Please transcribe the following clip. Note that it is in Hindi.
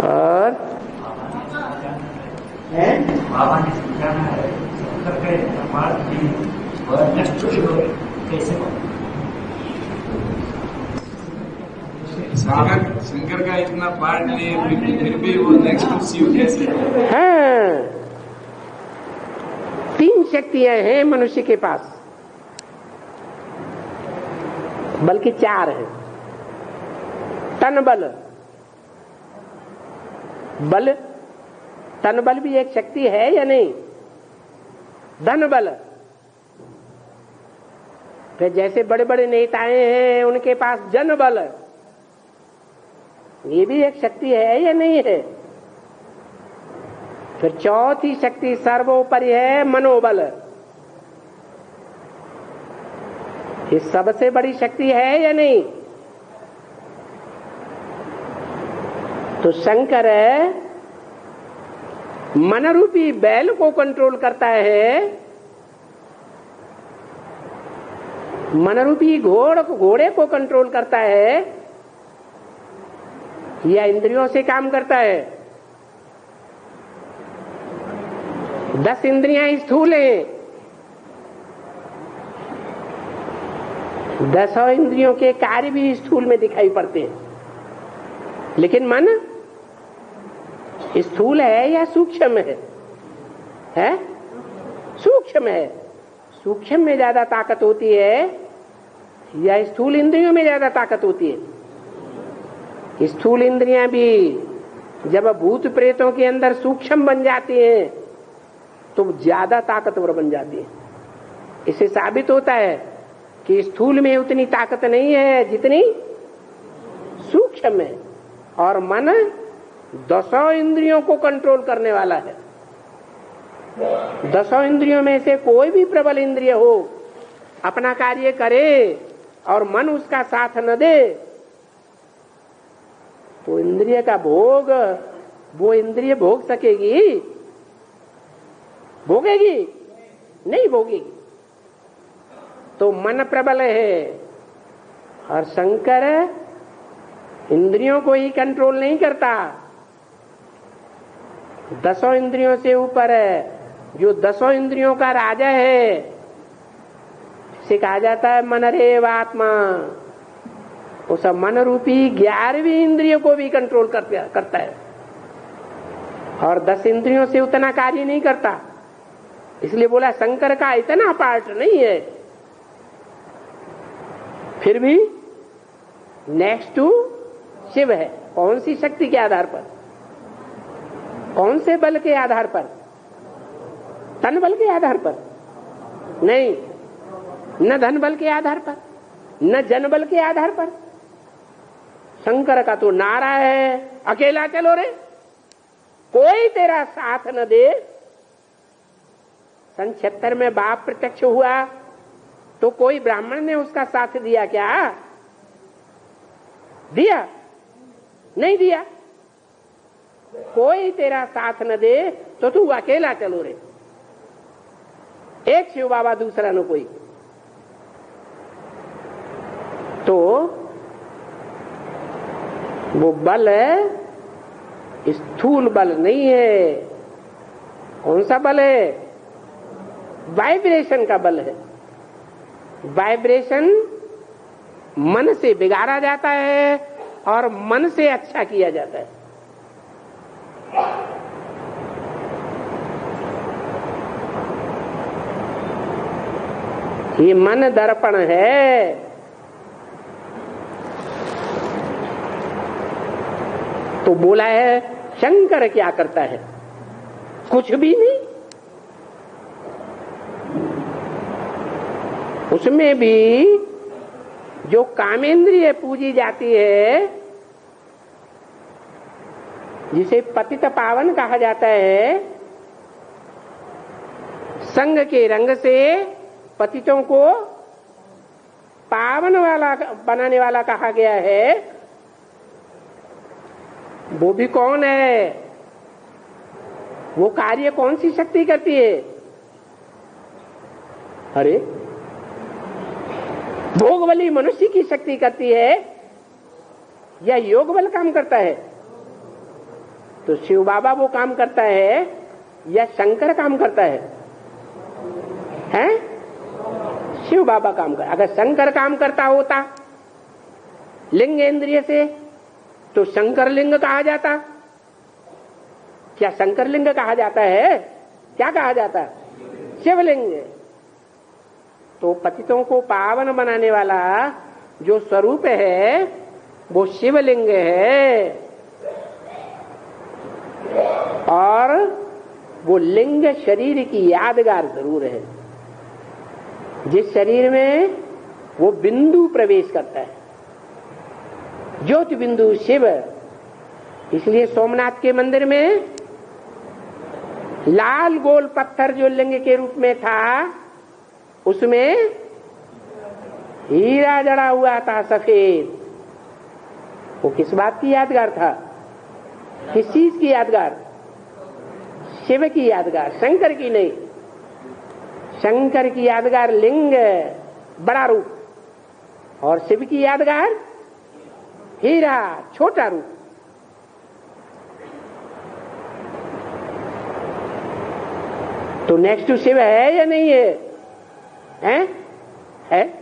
और शंकर का इतना पार्ट नहीं फिर भी वो नेक्स्ट शिव कैसे? हाँ, 3 शक्तियां हैं मनुष्य के पास, बल्कि 4 है। तन बल, बल तन बल भी एक शक्ति है या नहीं? धन बल, फिर जैसे बड़े बड़े नेताएं हैं उनके पास जन बल, ये भी एक शक्ति है या नहीं है? फिर चौथी शक्ति सर्वोपरि है मनोबल, ये सबसे बड़ी शक्ति है या नहीं? तो शंकर मन रूपी बैल को कंट्रोल करता है, मन रूपी घोड़े को कंट्रोल करता है, या इंद्रियों से काम करता है? 10 इंद्रियां स्थूल हैं, 10 इंद्रियों के कार्य भी स्थूल में दिखाई पड़ते हैं, लेकिन मन स्थूल है या सूक्ष्म है? सूक्ष्म है। सूक्ष्म में ज्यादा ताकत होती है या स्थूल इंद्रियों में ज्यादा ताकत होती है? स्थूल इंद्रियां भी जब भूत प्रेतों के अंदर सूक्ष्म बन जाती हैं तो ज्यादा ताकतवर बन जाती है। इससे साबित होता है कि स्थूल में उतनी ताकत नहीं है जितनी सूक्ष्म है, और मन 10 इंद्रियों को कंट्रोल करने वाला है। 10 इंद्रियों में से कोई भी प्रबल इंद्रिय हो, अपना कार्य करे और मन उसका साथ न दे, तो इंद्रिय का भोग वो इंद्रिय भोग सकेगी? भोगेगी? नहीं भोगेगी। तो मन प्रबल है, और शंकर इंद्रियों को ही कंट्रोल नहीं करता, 10 इंद्रियों से ऊपर है, जो 10 इंद्रियों का राजा है, इसे कहा जाता है मनरेव आत्मा। उस मन रूपी 11वीं इंद्रियों को भी कंट्रोल करता है, और 10 इंद्रियों से उतना कार्य नहीं करता। इसलिए बोला शंकर का इतना पार्ट नहीं है, फिर भी नेक्स्ट टू शिव है। कौन सी शक्ति के आधार पर? कौन से बल के आधार पर? तन बल के आधार पर नहीं, न धन बल के आधार पर, न जन बल के आधार पर। शंकर का तो नारा है, अकेला चलो रे, कोई तेरा साथ न दे। सन 76 में बाप प्रत्यक्ष हुआ तो कोई ब्राह्मण ने उसका साथ दिया क्या? दिया? नहीं दिया। कोई तेरा साथ न दे तो तू अकेला चलो रे, एक शिव बाबा दूसरा न कोई। तो वो बल स्थूल बल नहीं है। कौन सा बल है? वाइब्रेशन का बल है। वाइब्रेशन मन से बिगाड़ा जाता है और मन से अच्छा किया जाता है। ये मन दर्पण है। तो बोला है शंकर क्या करता है? कुछ भी नहीं। उसमें भी जो कामेंद्रिय पूजी जाती है, जिसे पतित पावन कहा जाता है, संग के रंग से पतितों को पावन वाला बनाने वाला कहा गया है। वो भी कौन है? वो कार्य कौन सी शक्ति करती है? अरे भोग बली मनुष्य की शक्ति करती है या योग बल काम करता है? तो शिव बाबा वो काम करता है या शंकर काम करता है? हैं? शिव बाबा काम कर। अगर शंकर काम करता होता लिंग इंद्रिय से तो शंकर लिंग कहा जाता। क्या शंकर लिंग कहा जाता है? क्या कहा जाता? शिवलिंग। तो पतितों को पावन बनाने वाला जो स्वरूप है वो शिवलिंग है, और वो लिंग शरीर की यादगार जरूर है। जिस शरीर में वो बिंदु प्रवेश करता है, ज्योति बिंदु शिव। इसलिए सोमनाथ के मंदिर में लाल गोल पत्थर जो लिंग के रूप में था उसमें हीरा जड़ा हुआ था सफेद। वो किस बात की यादगार था? किस चीज की यादगार? शिव की यादगार, शंकर की नहीं। शंकर की यादगार लिंग बड़ा रूप, और शिव की यादगार हीरा छोटा रूप। तो नेक्स्ट टू शिव है या नहीं है? हैं? है?